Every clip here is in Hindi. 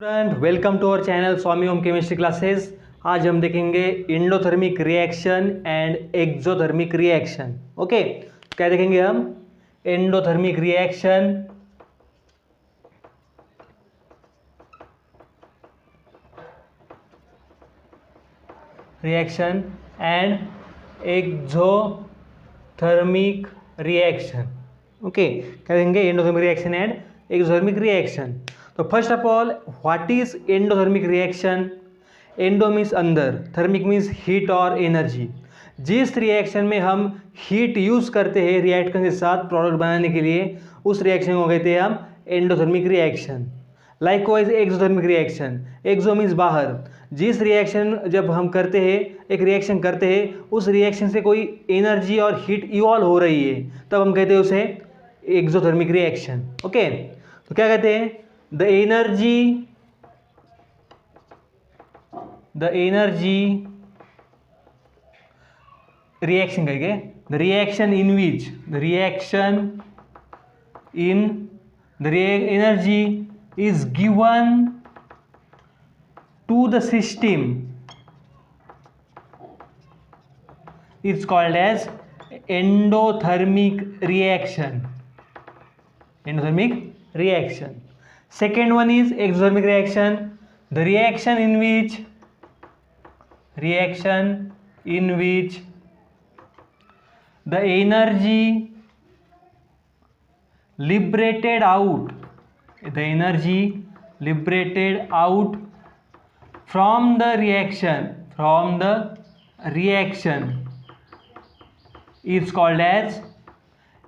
Friend welcome to our channel Swami Om chemistry classes. आज हम देखेंगे endothermic reaction and exothermic reaction. Okay, क्या देखेंगे हम? Endothermic reaction and exothermic reaction. Okay, क्या देखेंगे? Endothermic reaction and exothermic reaction. तो first of all, what is endothermic reaction? Endo means अंदर, थर्मिक मीन्स हीट और एनर्जी। जिस रिएक्शन में हम हीट यूज करते हैं रिएक्टेंट के साथ प्रोडक्ट बनाने के लिए, उस रिएक्शन को कहते हैं हम endothermic reaction. Likewise exothermic reaction, exo means बाहर। जिस रिएक्शन जब हम करते हैं, एक रिएक्शन करते हैं, उस रिएक्शन से कोई एनर्जी और हीट इवॉल्व हो रही है, तब हम कहते हैं उसे एक्सोथर्मिक रिएक्शन। ओके, तो क्या कहते हैं? द एनर्जी रिएक्शन कहेंगे, the reaction in which the energy is given to the system is called as endothermic reaction. Second one is exothermic reaction, the reaction in which the energy liberated out from the reaction is called as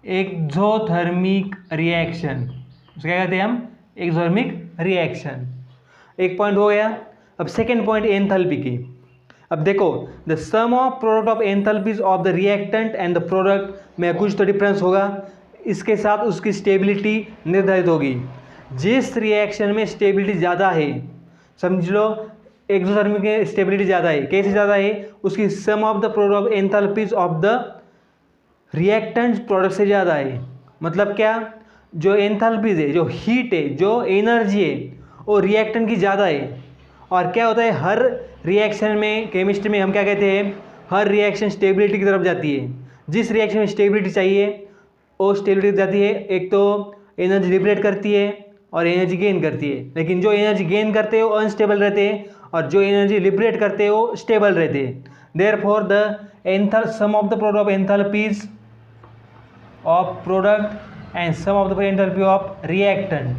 exothermic reaction. क्या कहते हैं हम? Exothermic reaction. एक पॉइंट हो गया। अब सेकेंड पॉइंट एंथैल्पी की। अब देखो, the sum of product of enthalpies of the reactant and the product में कुछ तो डिफरेंस होगा, इसके साथ उसकी स्टेबिलिटी निर्धारित होगी। जिस रिएक्शन में स्टेबिलिटी ज़्यादा है, समझ लो एक्सोथर्मिक में स्टेबिलिटी ज़्यादा है। कैसे ज़्यादा है? उसकी sum of the product of enthalpies of the reactant product से ज़्यादा है। मतलब क्या? जो एंथैल्पीज है, जो हीट है, जो एनर्जी है, वो रिएक्टेंट की ज़्यादा है। और क्या होता है, हर रिएक्शन में, केमिस्ट्री में हम क्या कहते हैं, हर रिएक्शन स्टेबिलिटी की तरफ जाती है। जिस रिएक्शन में स्टेबिलिटी चाहिए वो स्टेबिलिटी जाती है। एक तो एनर्जी लिबरेट करती है और एनर्जी गेन करती है। लेकिन जो एनर्जी गेन करते हैं वो अनस्टेबल रहते हैं, और जो एनर्जी लिबरेट करते हैं वो स्टेबल रहते हैं। Therefore the sum of the product of enthalpies of product and sum of the enthalpy of reactant.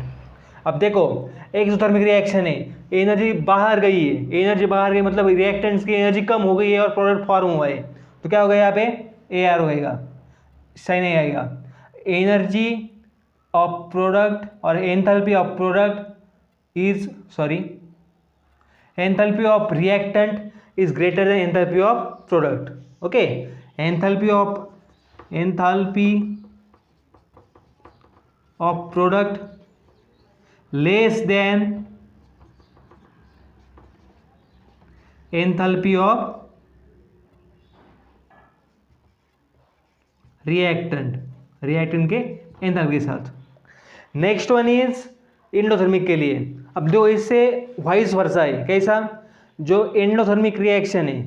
अब देखो, एक्सोथर्मिक रिएक्शन है, एनर्जी बाहर गई है, मतलब रिएक्टेंट्स की एनर्जी कम हो गई है और प्रोडक्ट फॉर्म हुआ है। तो क्या होगा यहाँ पे? AR होगा, सही नहीं आएगा। एनर्जी ऑफ प्रोडक्ट और enthalpy of enthalpy of reactant is greater than enthalpy of product. Okay, enthalpy of product less than enthalpy of reactant के एंथैल्पी के साथ। नेक्स्ट वन इज एंडोथर्मिक के लिए। अब दो इससे वाइस वर्सा है। कैसा? जो एंडोथर्मिक रिएक्शन है,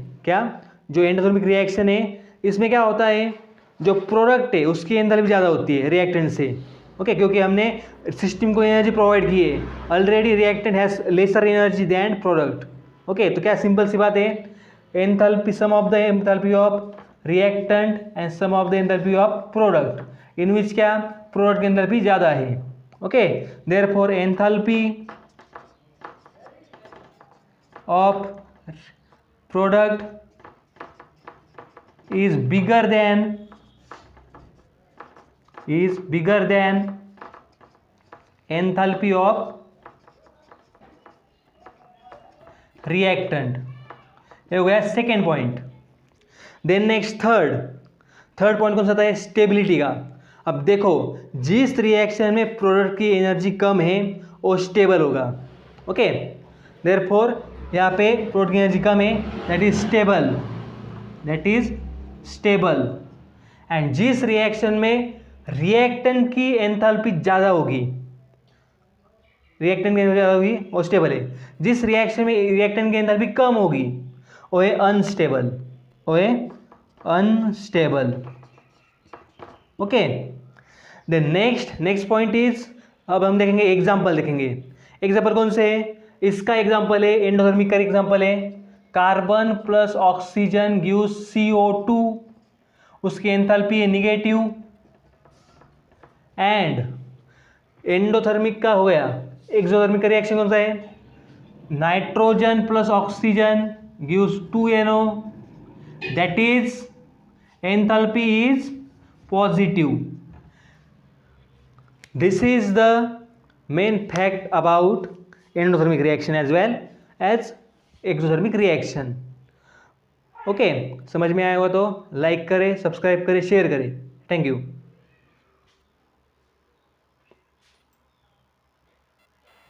जो एंडोथर्मिक रिएक्शन है, इसमें क्या होता है, जो प्रोडक्ट है उसकी एंथैल्पी ज़्यादा होती है रिएक्टेंट से। ओके, क्योंकि हमने सिस्टम को एनर्जी प्रोवाइड की है। Already reactant has lesser energy than product. Okay, तो क्या सिंपल सी बात है, enthalpy, sum of the enthalpy of reactant and sum of the enthalpy of product, in which क्या प्रोडक्ट की एंथैल्पी ज़्यादा है। Okay, therefore enthalpy of product is bigger than enthalpy of reactant। ये हो गया second point. Then next third point कौन सा था? स्टेबिलिटी का। अब देखो, जिस रिएक्शन में प्रोडक्ट की एनर्जी कम है वो स्टेबल होगा। ओके, देयरफॉर यहाँ पे प्रोडक्ट की एनर्जी कम है, दैट इज स्टेबल। एंड जिस रिएक्शन में रिएक्टेंट की एंथैल्पी ज़्यादा होगी, रिएक्टेंट की एंथैल्पी होगी वो स्टेबल है। जिस रिएक्शन में रिएक्टेंट की एंथैल्पी कम होगी वो है अनस्टेबल, वो है unstable. Okay, the next point is, अब हम देखेंगे एग्जाम्पल देखेंगे। एग्जाम्पल कौन से है? इसका एग्जाम्पल है, एंडोथर्मिक का एग्जाम्पल है, carbon plus oxygen gives CO2, उसकी एंथैल्पी है निगेटिव। एंड एंडोथर्मिक का हो गया, एक्सोथर्मिक का रिएक्शन कौन सा है? Nitrogen plus oxygen gives 2NO, that is enthalpy is positive. This is the main fact about endothermic reaction as well as exothermic reaction. Okay, समझ में आया हो तो लाइक करें, सब्सक्राइब करें, शेयर करें। Thank you.